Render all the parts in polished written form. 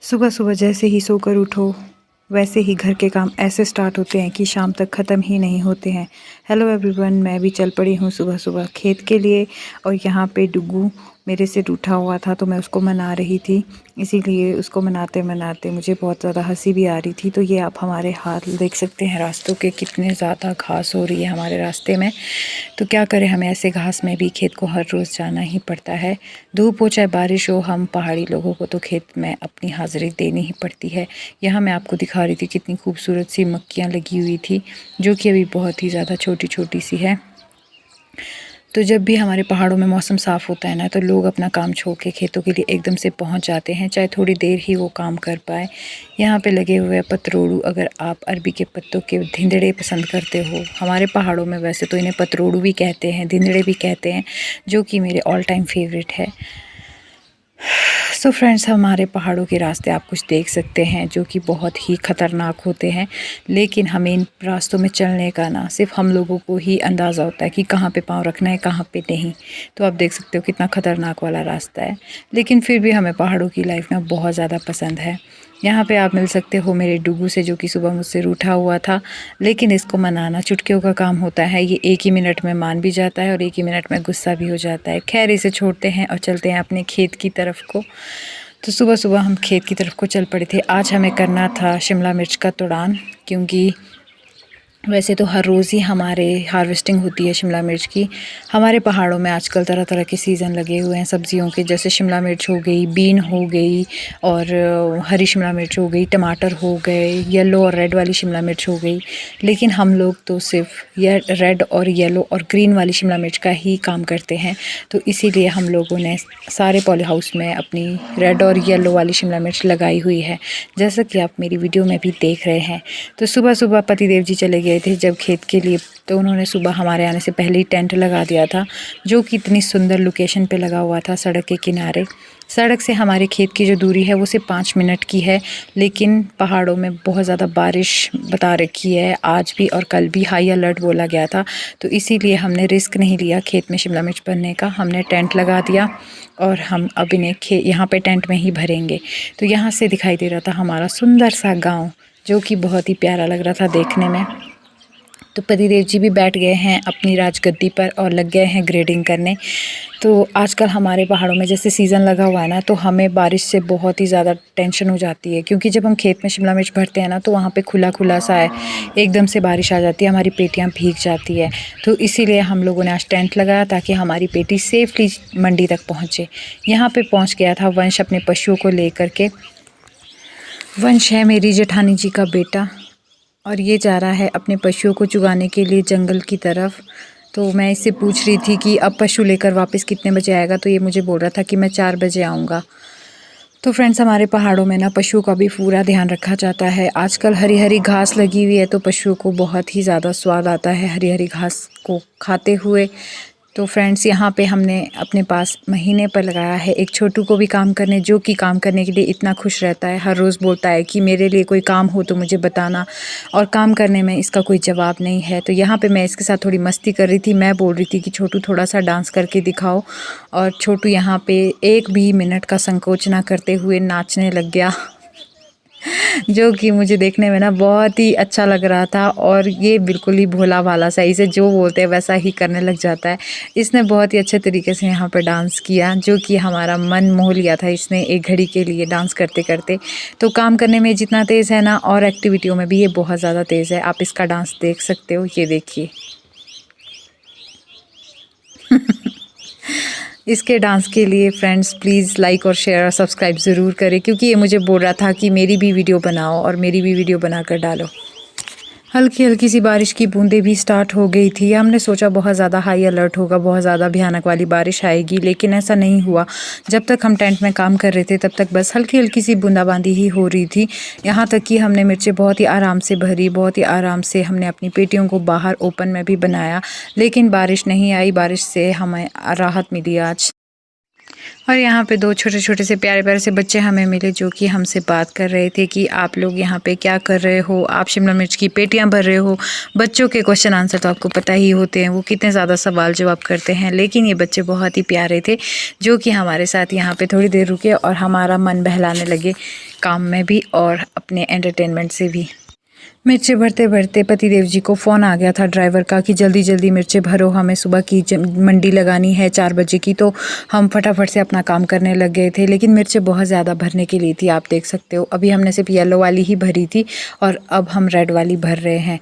सुबह सुबह जैसे ही सोकर उठो वैसे ही घर के काम ऐसे स्टार्ट होते हैं कि शाम तक ख़त्म ही नहीं होते हैं। हेलो एवरीवन, मैं भी चल पड़ी हूँ सुबह सुबह खेत के लिए। और यहाँ पे डुग्गू मेरे से रूठा हुआ था तो मैं उसको मना रही थी। इसीलिए उसको मनाते मनाते मुझे बहुत ज़्यादा हंसी भी आ रही थी। तो ये आप हमारे हाल देख सकते हैं रास्तों के, कितने ज़्यादा घास हो रही है हमारे रास्ते में। तो क्या करें, हमें ऐसे घास में भी खेत को हर रोज़ जाना ही पड़ता है। धूप हो चाहे बारिश हो, हम पहाड़ी लोगों को तो खेत में अपनी हाज़िरी देनी ही पड़ती है। यहाँ मैं आपको दिखा रही थी कितनी खूबसूरत सी मक्खियाँ लगी हुई थी, जो कि अभी बहुत ही ज़्यादा छोटी छोटी सी है। तो जब भी हमारे पहाड़ों में मौसम साफ़ होता है ना, तो लोग अपना काम छोड़ के खेतों के लिए एकदम से पहुंच जाते हैं, चाहे थोड़ी देर ही वो काम कर पाए। यहाँ पे लगे हुए पतरोड़ू, अगर आप अरबी के पत्तों के धिंदड़े पसंद करते हो, हमारे पहाड़ों में वैसे तो इन्हें पतरोड़ू भी कहते हैं, धिंदड़े भी कहते हैं, जो कि मेरे ऑल टाइम फेवरेट है। सो फ्रेंड्स, हमारे पहाड़ों के रास्ते आप कुछ देख सकते हैं जो कि बहुत ही ख़तरनाक होते हैं, लेकिन हमें इन रास्तों में चलने का ना सिर्फ हम लोगों को ही अंदाज़ा होता है कि कहाँ पे पाँव रखना है, कहाँ पे नहीं। तो आप देख सकते हो कितना ख़तरनाक वाला रास्ता है, लेकिन फिर भी हमें पहाड़ों की लाइफ ना बहुत ज़्यादा पसंद है। यहाँ पे आप मिल सकते हो मेरे डुगू से, जो कि सुबह मुझसे रूठा हुआ था, लेकिन इसको मनाना चुटकियों का काम होता है। ये एक ही मिनट में मान भी जाता है और एक ही मिनट में गुस्सा भी हो जाता है। खैर, इसे छोड़ते हैं और चलते हैं अपने खेत की तरफ को। तो सुबह सुबह हम खेत की तरफ को चल पड़े थे। आज हमें करना था शिमला मिर्च का तोड़ान, क्योंकि वैसे तो हर रोज़ ही हमारे हार्वेस्टिंग होती है शिमला मिर्च की। हमारे पहाड़ों में आजकल तरह तरह के सीज़न लगे हुए हैं सब्जियों के, जैसे शिमला मिर्च हो गई, बीन हो गई, और हरी शिमला मिर्च हो गई, टमाटर हो गए, येलो और रेड वाली शिमला मिर्च हो गई। लेकिन हम लोग तो सिर्फ ये रेड और येलो और ग्रीन वाली शिमला मिर्च का ही काम करते हैं। तो इसीलिए हम लोगों ने सारे पॉली हाउस में अपनी रेड और येलो वाली शिमला मिर्च लगाई हुई है, जैसा कि आप मेरी वीडियो में भी देख रहे हैं। तो सुबह सुबह पतिदेव जी चले गए थे जब खेत के लिए, तो उन्होंने सुबह हमारे आने से पहले ही टेंट लगा दिया था, जो कि इतनी सुंदर लोकेशन पे लगा हुआ था, सड़क के किनारे। सड़क से हमारे खेत की जो दूरी है वो सिर्फ 5 मिनट की है, लेकिन पहाड़ों में बहुत ज़्यादा बारिश बता रखी है, आज भी और कल भी हाई अलर्ट बोला गया था। तो इसीलिए हमने रिस्क नहीं लिया खेत में शिमला मिर्च भरने का, हमने टेंट लगा दिया और हम अब इन्हें यहाँ पे टेंट में ही भरेंगे। तो यहाँ से दिखाई दे रहा था हमारा सुंदर सा गाँव, जो कि बहुत ही प्यारा लग रहा था देखने में। तो पतिदेव जी भी बैठ गए हैं अपनी राजगद्दी पर और लग गए हैं ग्रेडिंग करने। तो आजकल हमारे पहाड़ों में जैसे सीज़न लगा हुआ है ना, तो हमें बारिश से बहुत ही ज़्यादा टेंशन हो जाती है, क्योंकि जब हम खेत में शिमला मिर्च भरते हैं ना, तो वहाँ पे खुला खुला सा है, एकदम से बारिश आ जाती है, हमारी पेटियाँ भीग जाती है। तो इसीलिए हम लोगों ने आज टेंट लगाया ताकि हमारी पेटी सेफली मंडी तक पहुँचे। यहाँ पर पहुँच गया था वंश अपने पशुओं को लेकर के। वंश है मेरी जेठानी जी का बेटा, और ये जा रहा है अपने पशुओं को चुगाने के लिए जंगल की तरफ। तो मैं इससे पूछ रही थी कि अब पशु लेकर वापस कितने बजे आएगा, तो ये मुझे बोल रहा था कि मैं 4 बजे आऊँगा। तो फ्रेंड्स, हमारे पहाड़ों में ना पशुओं का भी पूरा ध्यान रखा जाता है। आजकल हरी हरी घास लगी हुई है, तो पशुओं को बहुत ही ज़्यादा स्वाद आता है हरी हरी घास को खाते हुए। तो फ्रेंड्स, यहाँ पे हमने अपने पास महीने पर लगाया है एक छोटू को भी काम करने, जो कि काम करने के लिए इतना खुश रहता है, हर रोज़ बोलता है कि मेरे लिए कोई काम हो तो मुझे बताना, और काम करने में इसका कोई जवाब नहीं है। तो यहाँ पे मैं इसके साथ थोड़ी मस्ती कर रही थी, मैं बोल रही थी कि छोटू थोड़ा सा डांस करके दिखाओ, और छोटू यहाँ पे एक भी मिनट का संकोच ना करते हुए नाचने लग गया, जो कि मुझे देखने में ना बहुत ही अच्छा लग रहा था। और ये बिल्कुल ही भोला भाला सा, इसे जो बोलते हैं वैसा ही करने लग जाता है। इसने बहुत ही अच्छे तरीके से यहाँ पर डांस किया, जो कि हमारा मन मोह लिया था इसने एक घड़ी के लिए डांस करते करते। तो काम करने में जितना तेज़ है ना, और एक्टिविटियों में भी ये बहुत ज़्यादा तेज़ है। आप इसका डांस देख सकते हो, ये देखिए। इसके डांस के लिए फ्रेंड्स प्लीज़ लाइक और शेयर और सब्सक्राइब ज़रूर करें, क्योंकि ये मुझे बोल रहा था कि मेरी भी वीडियो बनाओ और मेरी भी वीडियो बनाकर डालो। हल्की हल्की सी बारिश की बूंदें भी स्टार्ट हो गई थी। हमने सोचा बहुत ज़्यादा हाई अलर्ट होगा, बहुत ज़्यादा भयानक वाली बारिश आएगी, लेकिन ऐसा नहीं हुआ। जब तक हम टेंट में काम कर रहे थे तब तक बस हल्की हल्की सी बूंदाबांदी ही हो रही थी। यहाँ तक कि हमने मिर्चें बहुत ही आराम से भरी, बहुत ही आराम से हमने अपनी पेटियों को बाहर ओपन में भी बनाया, लेकिन बारिश नहीं आई। बारिश से हमें राहत मिली आज। और यहाँ पे 2 छोटे छोटे से प्यारे प्यारे से बच्चे हमें मिले, जो कि हमसे बात कर रहे थे कि आप लोग यहाँ पे क्या कर रहे हो, आप शिमला मिर्च की पेटियाँ भर रहे हो। बच्चों के क्वेश्चन आंसर तो आपको पता ही होते हैं, वो कितने ज़्यादा सवाल जवाब करते हैं, लेकिन ये बच्चे बहुत ही प्यारे थे, जो कि हमारे साथ यहाँ पे थोड़ी देर रुके और हमारा मन बहलाने लगे काम में भी और अपने एंटरटेनमेंट से भी। मिर्चे भरते भरते पतिदेव जी को फ़ोन आ गया था ड्राइवर का कि जल्दी जल्दी मिर्चे भरो, हमें सुबह की मंडी लगानी है 4 बजे की। तो हम फटाफट से अपना काम करने लग गए थे, लेकिन मिर्चे बहुत ज़्यादा भरने के लिए थी। आप देख सकते हो अभी हमने सिर्फ येलो वाली ही भरी थी और अब हम रेड वाली भर रहे हैं।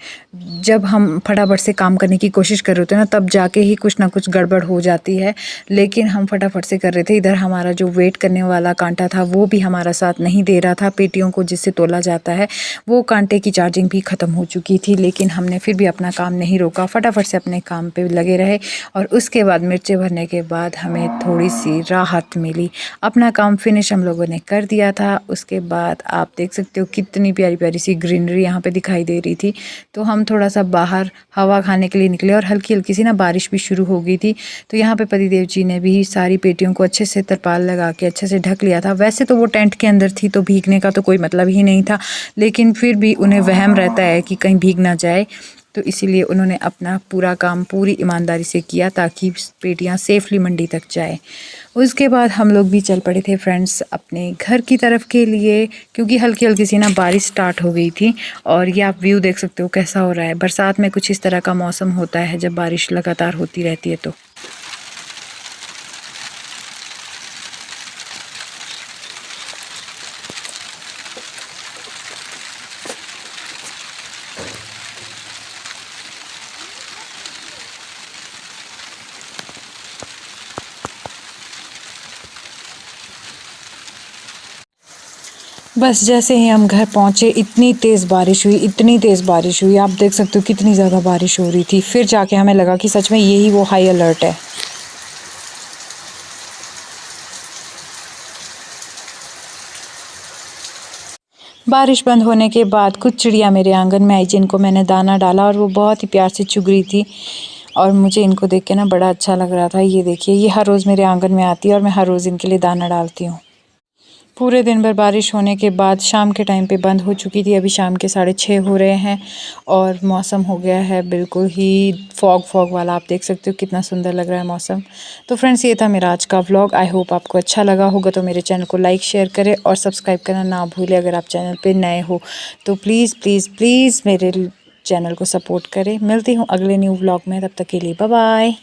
जब हम फटाफट से काम करने की कोशिश कर रहे थे ना, तब जाके ही कुछ ना कुछ गड़बड़ हो जाती है, लेकिन हम फटाफट से कर रहे थे। इधर हमारा जो वेट करने वाला कांटा था वो भी हमारा साथ नहीं दे रहा था। पेटियों को जिससे तोला जाता है वो कांटे की चार्जिंग भी ख़त्म हो चुकी थी, लेकिन हमने फिर भी अपना काम नहीं रोका, फटाफट से अपने काम पे लगे रहे। और उसके बाद मिर्चे भरने के बाद हमें थोड़ी सी राहत मिली। अपना काम फिनिश हम लोगों ने कर दिया था। उसके बाद आप देख सकते हो कितनी प्यारी प्यारी सी ग्रीनरी यहाँ पे दिखाई दे रही थी। तो हम थोड़ा सा बाहर हवा खाने के लिए निकले और हल्की हल्की सी ना बारिश भी शुरू हो गई थी। तो यहाँ पे पतिदेव जी ने भी सारी पेटियों को अच्छे से तरपाल लगा के अच्छे से ढक लिया था। वैसे तो वो टेंट के अंदर थी तो भीगने का तो कोई मतलब ही नहीं था, लेकिन फिर भी उन्हें वहम रहता है कि कहीं भीग ना जाए, तो इसीलिए उन्होंने अपना पूरा काम पूरी ईमानदारी से किया ताकि पेटियां सेफली मंडी तक जाए। उसके बाद हम लोग भी चल पड़े थे फ्रेंड्स अपने घर की तरफ के लिए, क्योंकि हल्की हल्की सी ना बारिश स्टार्ट हो गई थी। और ये आप व्यू देख सकते हो कैसा हो रहा है। बरसात में कुछ इस तरह का मौसम होता है जब बारिश लगातार होती रहती है। तो बस जैसे ही हम घर पहुंचे इतनी तेज़ बारिश हुई, इतनी तेज़ बारिश हुई, आप देख सकते हो कितनी ज़्यादा बारिश हो रही थी। फिर जाके हमें लगा कि सच में यही वो हाई अलर्ट है। बारिश बंद होने के बाद कुछ चिड़िया मेरे आंगन में आई जिनको मैंने दाना डाला और वो बहुत ही प्यार से चुग रही थी और मुझे इनको देख के ना बड़ा अच्छा लग रहा था। ये देखिए, ये हर रोज़ मेरे आंगन में आती है और मैं हर रोज़ इनके लिए दाना डालती हूँ। पूरे दिन भर बारिश होने के बाद शाम के टाइम पे बंद हो चुकी थी। अभी शाम के 6:30 हो रहे हैं और मौसम हो गया है बिल्कुल ही फॉग वाला। आप देख सकते हो कितना सुंदर लग रहा है मौसम। तो फ्रेंड्स, ये था मेरा आज का व्लॉग। आई होप आपको अच्छा लगा होगा। तो मेरे चैनल को लाइक शेयर करें और सब्सक्राइब करना ना भूलें। अगर आप चैनल पर नए हो तो प्लीज़ प्लीज़ प्लीज़ मेरे चैनल को सपोर्ट करें। मिलती हूँ अगले न्यू व्लॉग में, तब तक के लिए बाय बाय।